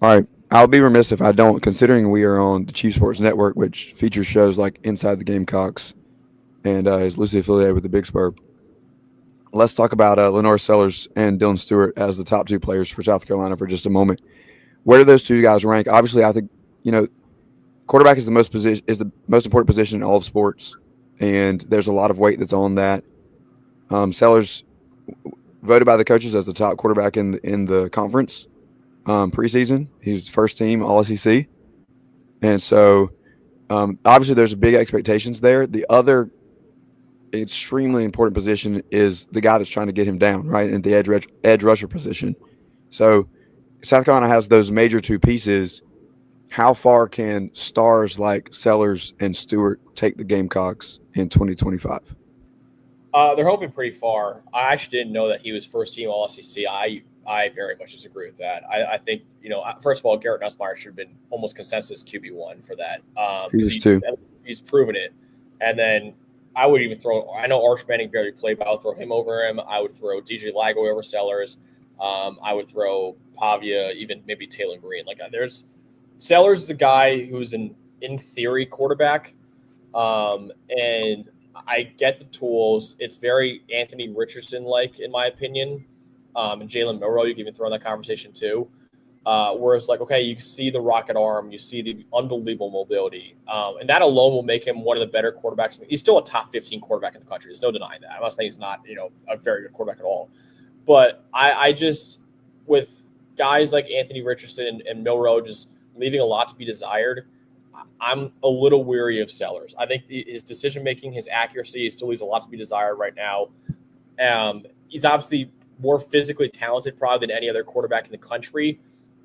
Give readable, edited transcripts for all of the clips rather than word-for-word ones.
All right. I'll be remiss if I don't, considering we are on the Chief Sports Network, which features shows like Inside the Gamecocks and is loosely affiliated with the Big Spur. Let's talk about LaNorris Sellers and Dylan Stewart as the top two players for South Carolina for just a moment. Where do those two guys rank? Obviously, I think you know quarterback is the most important position in all of sports, and there's a lot of weight that's on that. Sellers voted by the coaches as the top quarterback in the conference preseason. He's first team All SEC, and so obviously there's big expectations there. The other extremely important position is the guy that's trying to get him down, right, in the edge rusher position. So South Carolina has those major two pieces. How far can stars like Sellers and Stewart take the Gamecocks in 2025? They're hoping pretty far. I actually didn't know that he was first team All SEC. I very much disagree with that. I think first of all, Garrett Nussmeier should have been almost consensus QB1 for that He because was too. he's proven it. And then I would even throw. I know Arch Manning barely played, but I would throw him over him. I would throw DJ Lago over Sellers. I would throw Pavia, even maybe Taylor Green. There's Sellers is a guy who's an in theory quarterback, and I get the tools. It's very Anthony Richardson like, in my opinion. And Jalen Milroe, you can even throw in that conversation too. Whereas, okay, you see the rocket arm, you see the unbelievable mobility, and that alone will make him one of the better quarterbacks. He's still a top 15 quarterback in the country. There's no denying that. I'm not saying he's not, a very good quarterback at all. But I just, with guys like Anthony Richardson and Milroe just leaving a lot to be desired, I'm a little weary of Sellers. I think his decision making, his accuracy, still leaves a lot to be desired right now. He's obviously more physically talented probably than any other quarterback in the country.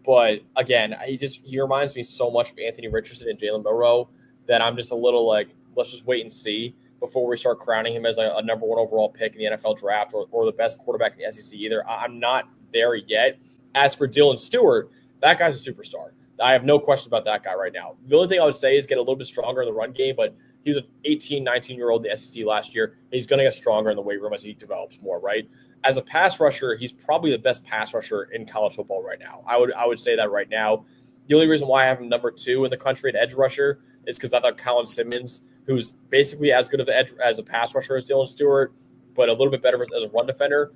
But again, he reminds me so much of Anthony Richardson and Jalen Milroe that I'm just a little like, let's just wait and see before we start crowning him as a number one overall pick in the NFL draft or the best quarterback in the SEC either. I'm not there yet. As for Dylan Stewart, that guy's a superstar. I have no question about that guy right now. The only thing I would say is get a little bit stronger in the run game, but he was an 18, 19-year-old in the SEC last year. He's going to get stronger in the weight room as he develops more, right? As a pass rusher, he's probably the best pass rusher in college football right now. I would say that right now. The only reason why I have him number 2 in the country at edge rusher is because I thought Colin Simmons, who's basically as good of as a pass rusher as Dylan Stewart, but a little bit better as a run defender,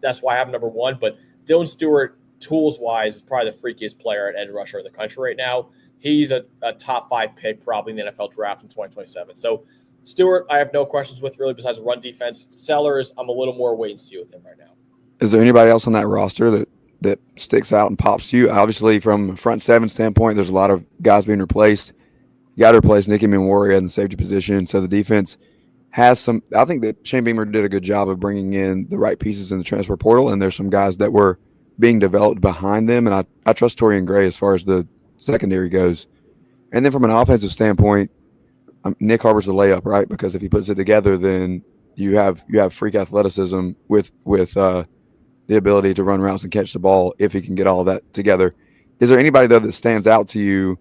that's why I have him number 1. But Dylan Stewart, tools-wise, is probably the freakiest player at edge rusher in the country right now. He's a top 5 pick probably in the NFL draft in 2027. So Stewart, I have no questions with really besides run defense. Sellers, I'm a little more wait and see with him right now. Is there anybody else on that roster that sticks out and pops to you? Obviously, from a front seven standpoint, there's a lot of guys being replaced. You got to replace Nicky Manwaria in the safety position. So the defense has some. I think that Shane Beamer did a good job of bringing in the right pieces in the transfer portal, and there's some guys that were being developed behind them. And I trust Torian Gray as far as the secondary goes. And then from an offensive standpoint, Nyck Harbor's the layup, right? Because if he puts it together, then you have freak athleticism with the ability to run routes and catch the ball if he can get all of that together. Is there anybody though that stands out to you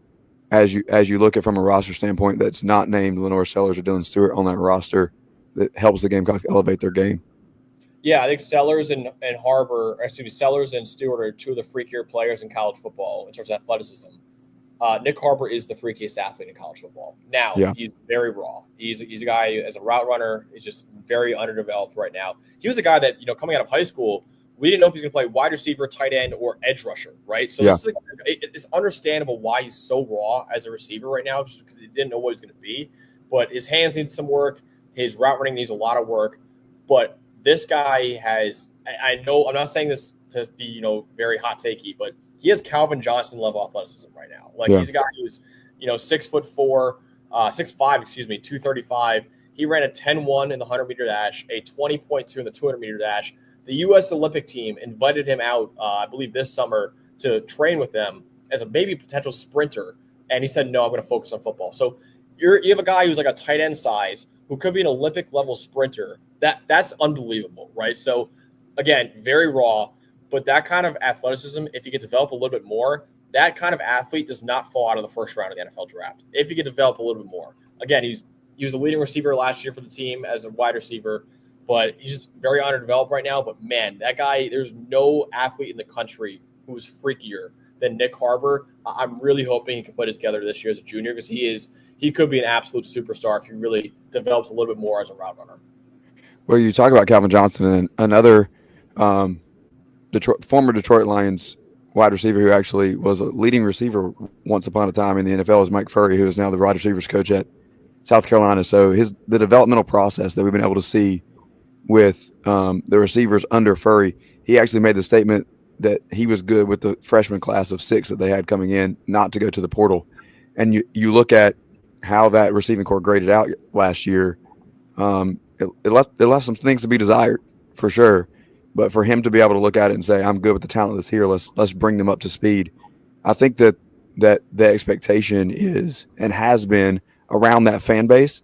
as you look at from a roster standpoint that's not named LaNorris Sellers or Dylan Stewart on that roster that helps the Gamecocks elevate their game? Yeah, I think Sellers and Sellers and Stewart are two of the freakier players in college football in terms of athleticism. Nyck Harbor is the freakiest athlete in college football. Now, Yeah. He's very raw. He's a guy who, as a route runner, is just very underdeveloped right now. He was a guy that, coming out of high school, we didn't know if he's going to play wide receiver, tight end, or edge rusher, right? So This is it's understandable why he's so raw as a receiver right now, just because he didn't know what he's going to be. But his hands need some work. His route running needs a lot of work. But this guy has – I know I'm not saying this to be, very hot takey, but he has Calvin Johnson level athleticism right now. He's a guy who's, 6'4", 6'5", 235. He ran a 10-1 in the 100-meter dash, a 20.2 in the 200-meter dash. The U.S. Olympic team invited him out, I believe, this summer to train with them as a maybe potential sprinter. And he said, no, I'm going to focus on football. So you have a guy who's like a tight end size who could be an Olympic-level sprinter. That's unbelievable, right? So, again, very raw. But that kind of athleticism, if you could develop a little bit more, that kind of athlete does not fall out of the first round of the NFL draft. If you could develop a little bit more. Again, he was a leading receiver last year for the team as a wide receiver. But he's just very underdeveloped right now. But, man, that guy, there's no athlete in the country who's freakier than Nyck Harbor. I'm really hoping he can put it together this year as a junior, because he could be an absolute superstar if he really develops a little bit more as a route runner. Well, you talk about Calvin Johnson, and another former Detroit Lions wide receiver who actually was a leading receiver once upon a time in the NFL is Mike Furry, who is now the wide receivers coach at South Carolina. So the developmental process that we've been able to see with the receivers under Furry, he actually made the statement that he was good with the freshman class of 6 that they had coming in not to go to the portal. And you look at how that receiving corps graded out last year, it left some things to be desired for sure. But for him to be able to look at it and say, I'm good with the talent that's here, let's bring them up to speed. I think that the expectation is and has been around that fan base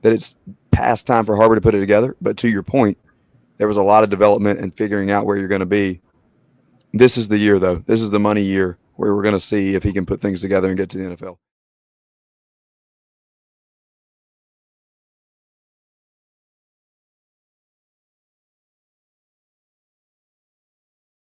that it's past time for Harbor to put it together. But to your point, there was a lot of development and figuring out where you're going to be. This is the year, though. This is the money year where we're going to see if he can put things together and get to the NFL.